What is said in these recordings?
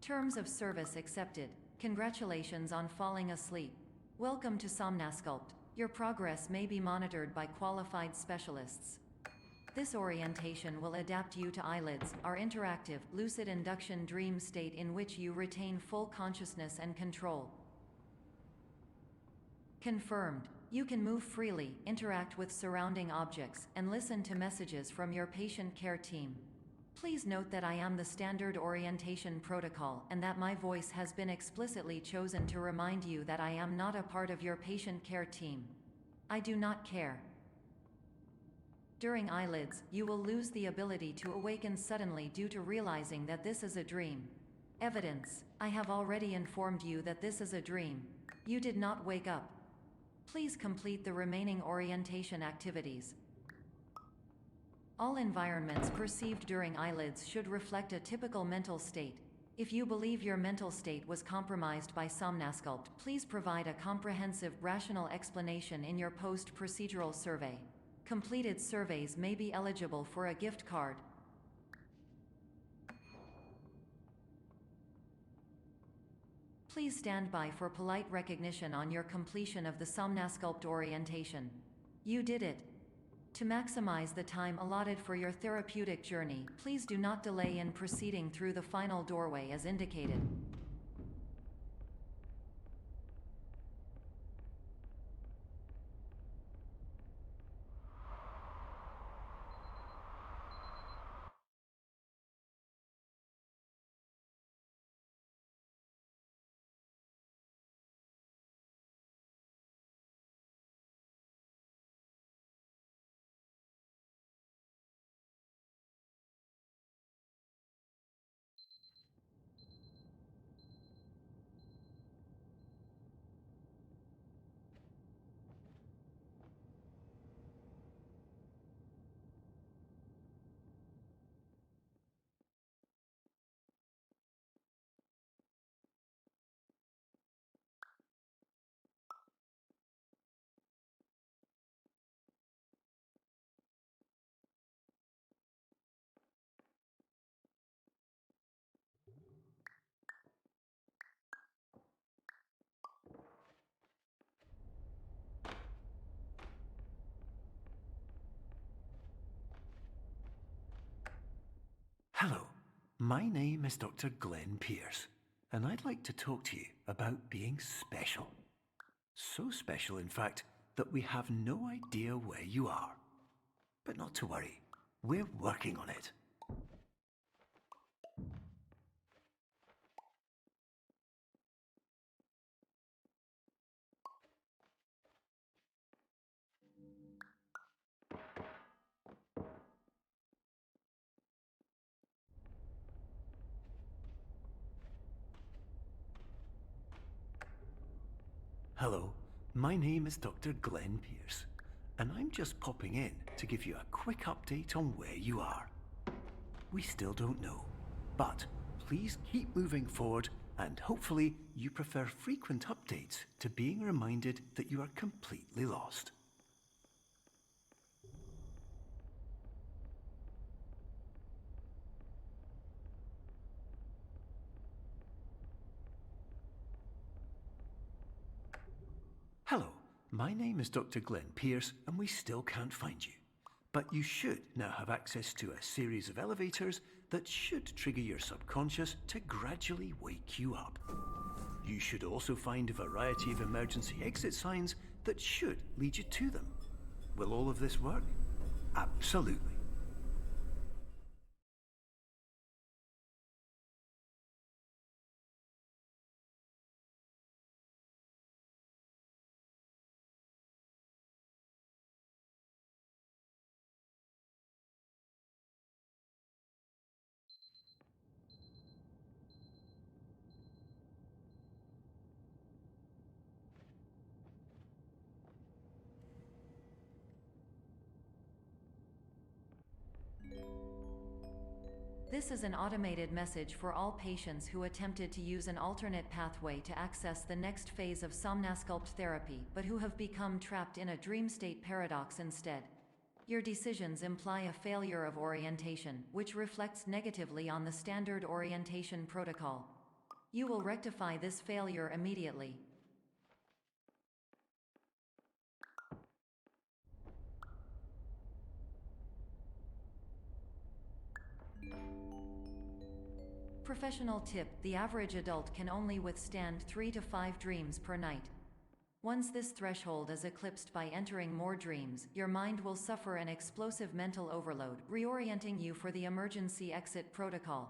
Terms of service accepted. Congratulations on falling asleep. Welcome to Somnasculpt. Your progress may be monitored by qualified specialists. This orientation will adapt you to eyelids, our interactive, lucid induction dream state in which you retain full consciousness and control. Confirmed. You can move freely, interact with surrounding objects, and listen to messages from your patient care team. Please note that I am the standard orientation protocol and that my voice has been explicitly chosen to remind you that I am not a part of your patient care team. I do not care. During eyelids, you will lose the ability to awaken suddenly due to realizing that this is a dream. Evidence: I have already informed you that this is a dream. You did not wake up. Please complete the remaining orientation activities. All environments perceived during eyelids should reflect a typical mental state. If you believe your mental state was compromised by Somnasculpt, please provide a comprehensive, rational explanation in your post-procedural survey. Completed surveys may be eligible for a gift card. Please stand by for polite recognition on your completion of the Somnasculpt orientation. You did it. To maximize the time allotted for your therapeutic journey, please do not delay in proceeding through the final doorway as indicated. Hello, my name is Dr. Glenn Pierce, and I'd like to talk to you about being special. So special, in fact, that we have no idea where you are. But not to worry, we're working on it. Hello, my name is Dr. Glenn Pierce, and I'm just popping in to give you a quick update on where you are. We still don't know, but please keep moving forward, and hopefully you prefer frequent updates to being reminded that you are completely lost. Hello, my name is Dr. Glenn Pierce, and we still can't find you. But you should now have access to a series of elevators that should trigger your subconscious to gradually wake you up. You should also find a variety of emergency exit signs that should lead you to them. Will all of this work? Absolutely. This is an automated message for all patients who attempted to use an alternate pathway to access the next phase of Somnasculpt therapy but who have become trapped in a dream state paradox instead. Your decisions imply a failure of orientation, which reflects negatively on the standard orientation protocol. You will rectify this failure immediately. Professional tip: the average adult can only withstand 3 to 5 dreams per night. Once this threshold is eclipsed by entering more dreams, your mind will suffer an explosive mental overload, reorienting you for the emergency exit protocol.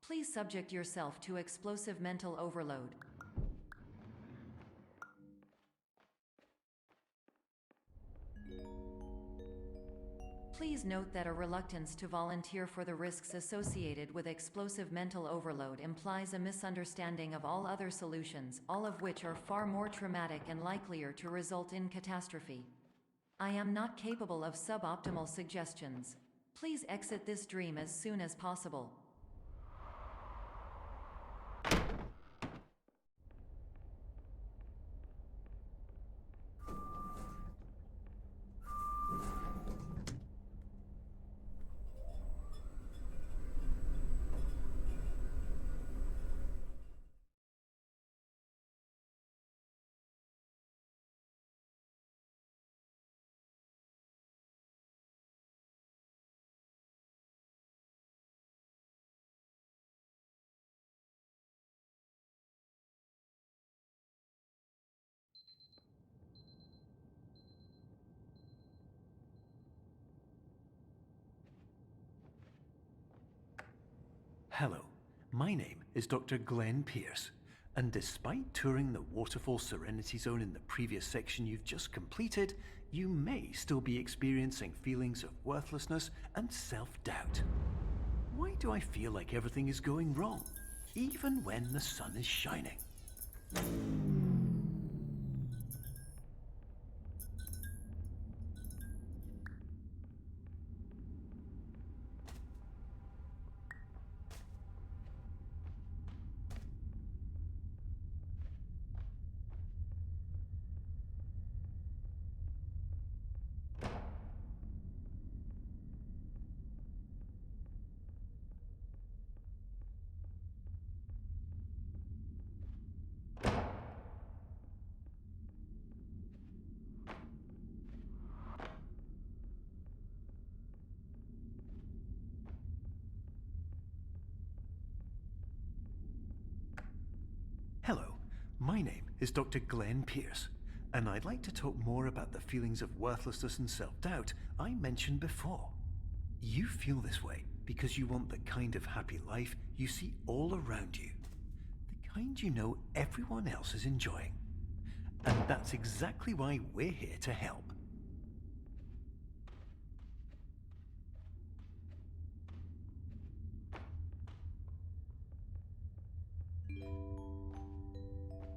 Please subject yourself to explosive mental overload. Please note that a reluctance to volunteer for the risks associated with explosive mental overload implies a misunderstanding of all other solutions, all of which are far more traumatic and likelier to result in catastrophe. I am not capable of suboptimal suggestions. Please exit this dream as soon as possible. Hello, my name is Dr. Glenn Pierce, and despite touring the Waterfall Serenity Zone in the previous section you've just completed, you may still be experiencing feelings of worthlessness and self-doubt. Why do I feel like everything is going wrong, even when the sun is shining? Hello, my name is Dr. Glenn Pierce, and I'd like to talk more about the feelings of worthlessness and self-doubt I mentioned before. You feel this way because you want the kind of happy life you see all around you, the kind you know everyone else is enjoying. And that's exactly why we're here to help.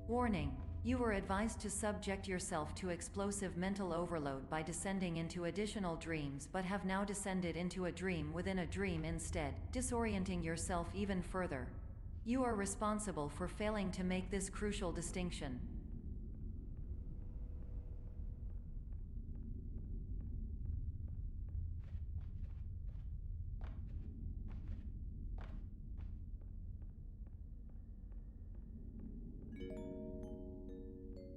Warning: you were advised to subject yourself to explosive mental overload by descending into additional dreams, but have now descended into a dream within a dream instead, disorienting yourself even further. You are responsible for failing to make this crucial distinction.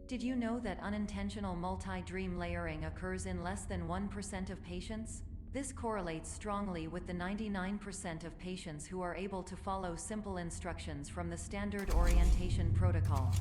Did you know that unintentional multi-dream layering occurs in less than 1% of patients? This correlates strongly with the 99% of patients who are able to follow simple instructions from the standard orientation protocol.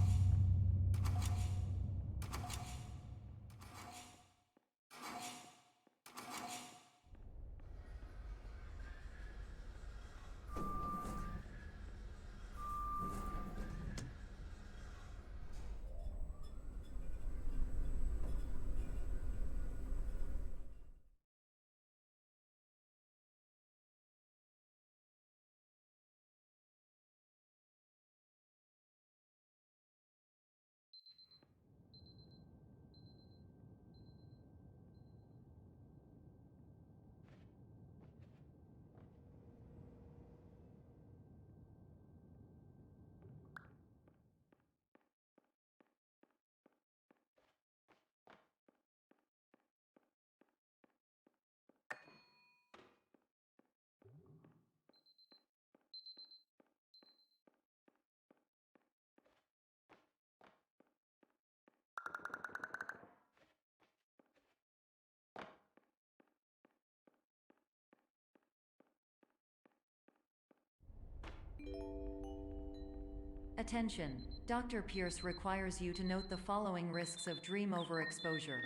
Attention! Dr. Pierce requires you to note the following risks of dream overexposure.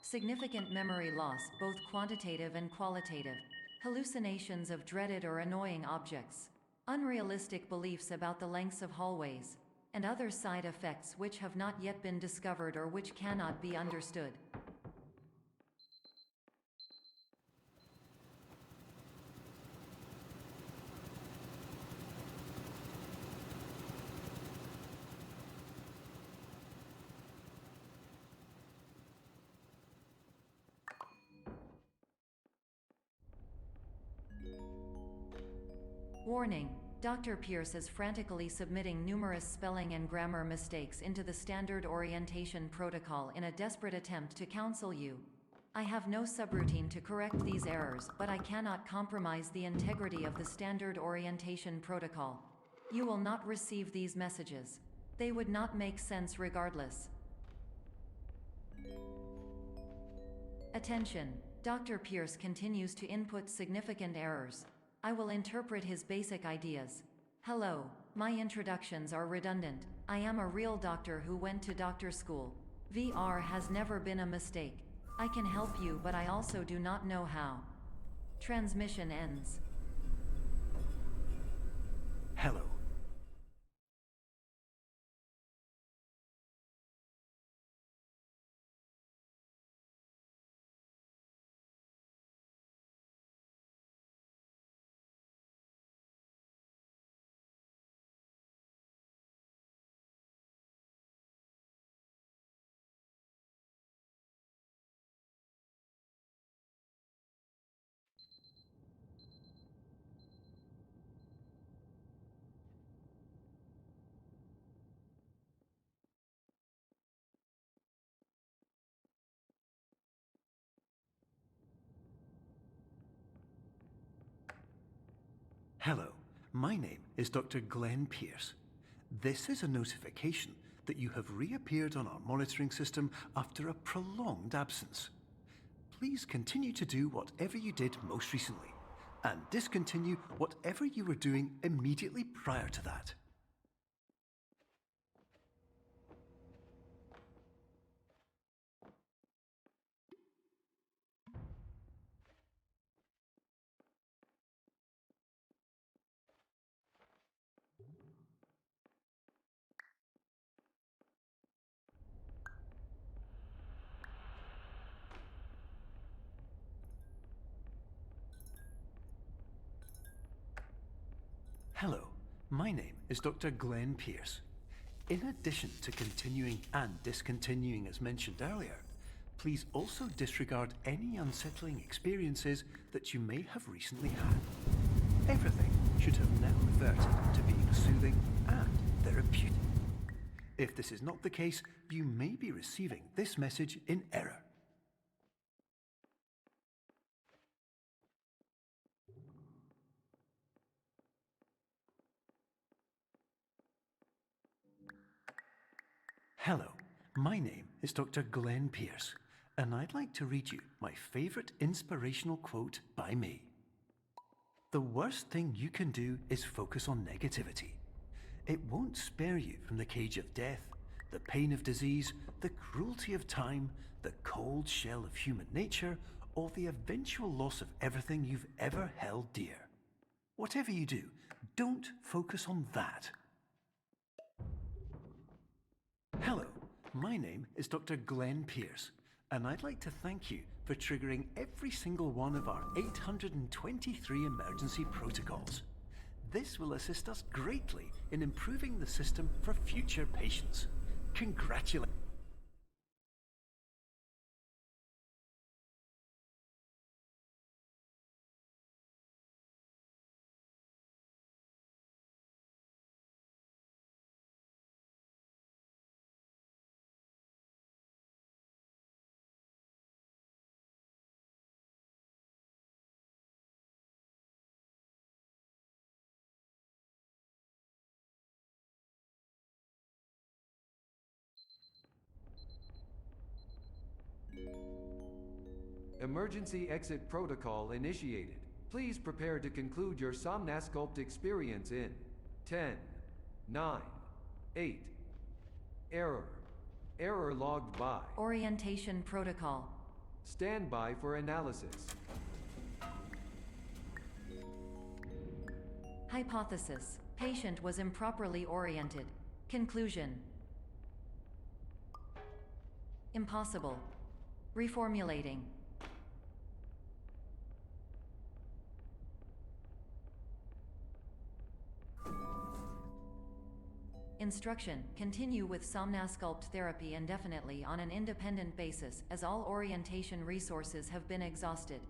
Significant memory loss, both quantitative and qualitative. Hallucinations of dreaded or annoying objects. Unrealistic beliefs about the lengths of hallways. And other side effects which have not yet been discovered or which cannot be understood. Warning: Dr. Pierce is frantically submitting numerous spelling and grammar mistakes into the standard orientation protocol in a desperate attempt to counsel you. I have no subroutine to correct these errors, but I cannot compromise the integrity of the standard orientation protocol. You will not receive these messages. They would not make sense regardless. Attention! Dr. Pierce continues to input significant errors. I will interpret his basic ideas. Hello, my introductions are redundant. I am a real doctor who went to doctor school. VR has never been a mistake. I can help you, but I also do not know how. Transmission ends. Hello. Hello, my name is Dr. Glenn Pierce. This is a notification that you have reappeared on our monitoring system after a prolonged absence. Please continue to do whatever you did most recently, and discontinue whatever you were doing immediately prior to that. Hello, my name is Dr. Glenn Pierce. In addition to continuing and discontinuing as mentioned earlier, please also disregard any unsettling experiences that you may have recently had. Everything should have now reverted to being soothing and therapeutic. If this is not the case, you may be receiving this message in error. Hello, my name is Dr. Glenn Pierce, and I'd like to read you my favorite inspirational quote by me. The worst thing you can do is focus on negativity. It won't spare you from the cage of death, the pain of disease, the cruelty of time, the cold shell of human nature, or the eventual loss of everything you've ever held dear. Whatever you do, don't focus on that. Hello, my name is Dr. Glenn Pierce, and I'd like to thank you for triggering every single one of our 823 emergency protocols. This will assist us greatly in improving the system for future patients. Congratulations. Emergency exit protocol initiated. Please prepare to conclude your Somnasculpt experience in 10, 9, 8. Error. Error logged by. Orientation protocol. Stand by for analysis. Hypothesis. Patient was improperly oriented. Conclusion. Impossible. Reformulating. Instruction. Continue with Somnasculpt therapy indefinitely on an independent basis, as all orientation resources have been exhausted.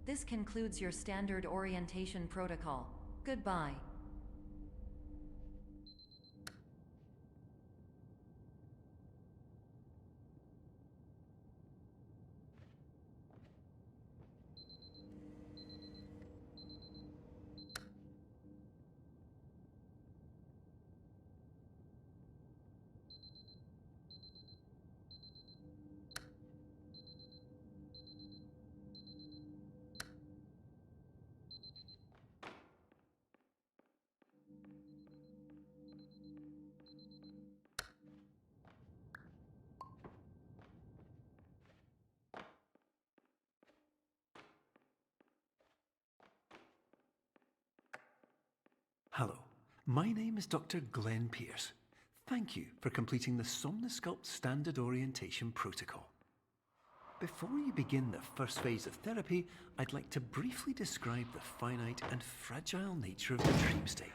This concludes your standard orientation protocol. Goodbye. Hello, my name is Dr. Glenn Pierce. Thank you for completing the Somnasculpt Standard Orientation Protocol. Before you begin the first phase of therapy, I'd like to briefly describe the finite and fragile nature of the dream state.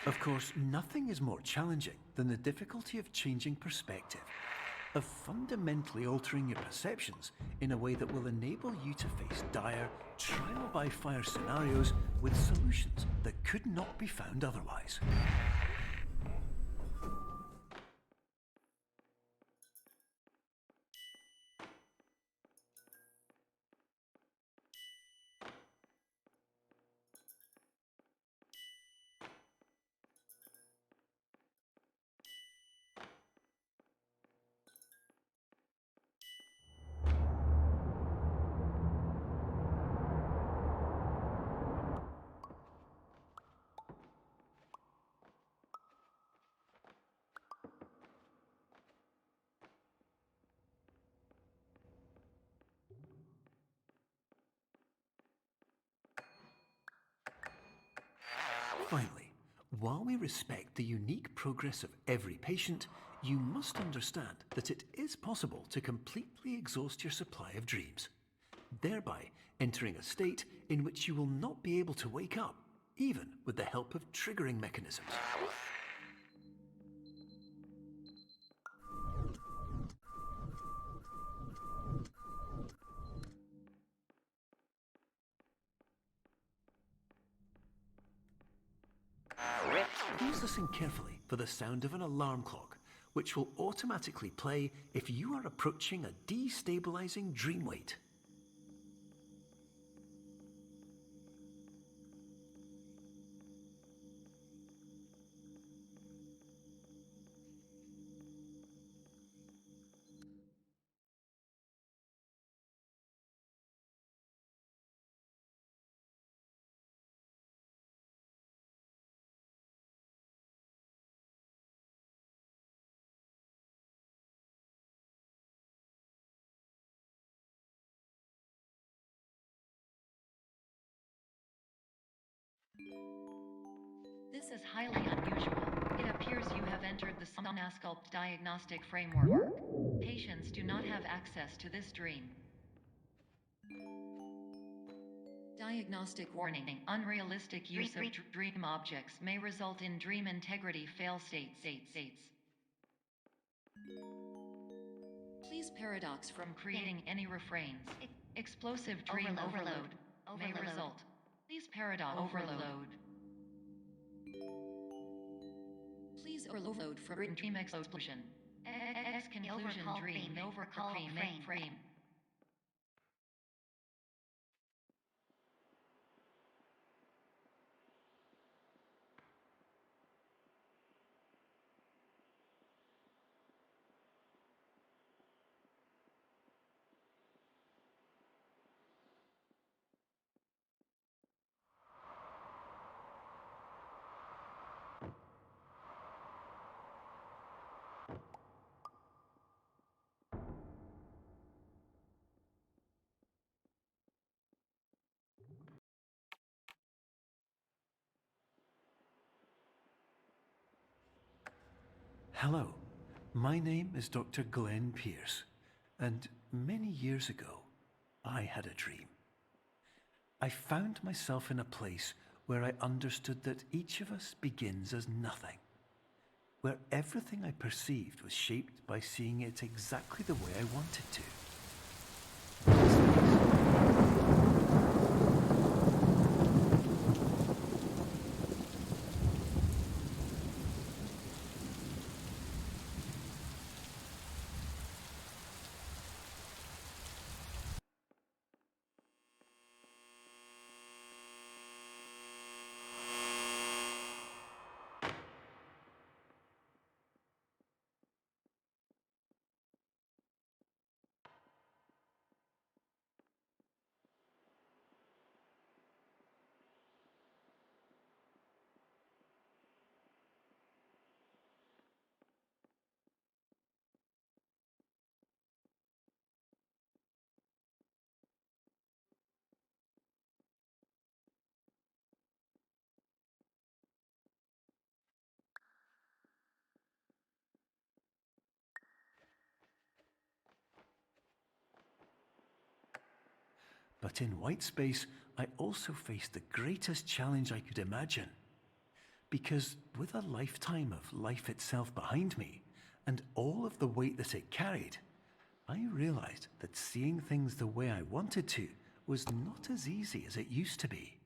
Of course, nothing is more challenging than the difficulty of changing perspective, of fundamentally altering your perceptions in a way that will enable you to face dire, trial-by-fire scenarios with solutions that could not be found otherwise. Finally, while we respect the unique progress of every patient, you must understand that it is possible to completely exhaust your supply of dreams, thereby entering a state in which you will not be able to wake up, even with the help of triggering mechanisms. Please listen carefully for the sound of an alarm clock, which will automatically play if you are approaching a destabilizing dream weight. This is highly unusual. It appears you have entered the Somnasculpt diagnostic framework. Patients do not have access to this dream. Diagnostic warning. Unrealistic use of dream objects may result in dream integrity fail states. Please paradox from creating any refrains. Explosive dream overload may result. Please paradox overload. Please overload for dream explosion. Conclusion dream overcall frame. Hello, my name is Dr. Glenn Pierce, and many years ago, I had a dream. I found myself in a place where I understood that each of us begins as nothing, where everything I perceived was shaped by seeing it exactly the way I wanted to. But in white space, I also faced the greatest challenge I could imagine. Because with a lifetime of life itself behind me, and all of the weight that it carried, I realized that seeing things the way I wanted to was not as easy as it used to be.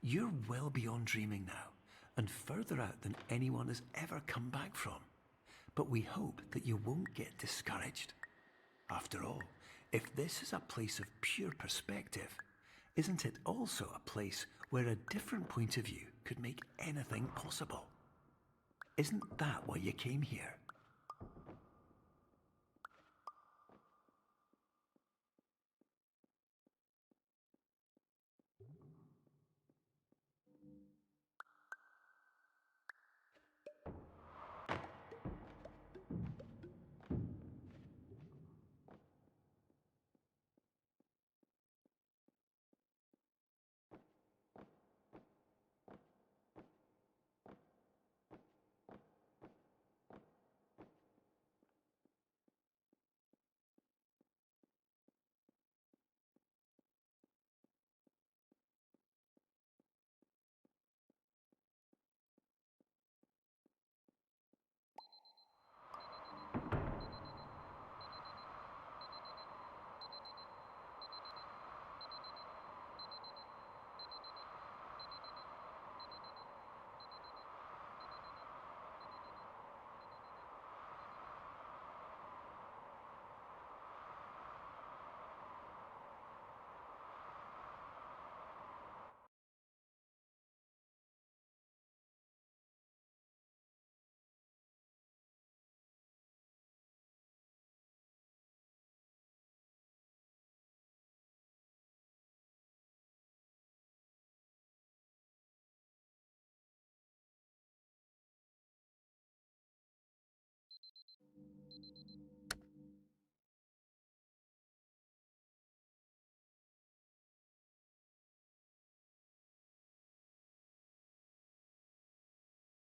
You're well beyond dreaming now, and further out than anyone has ever come back from. But we hope that you won't get discouraged. After all, if this is a place of pure perspective, isn't it also a place where a different point of view could make anything possible? Isn't that why you came here?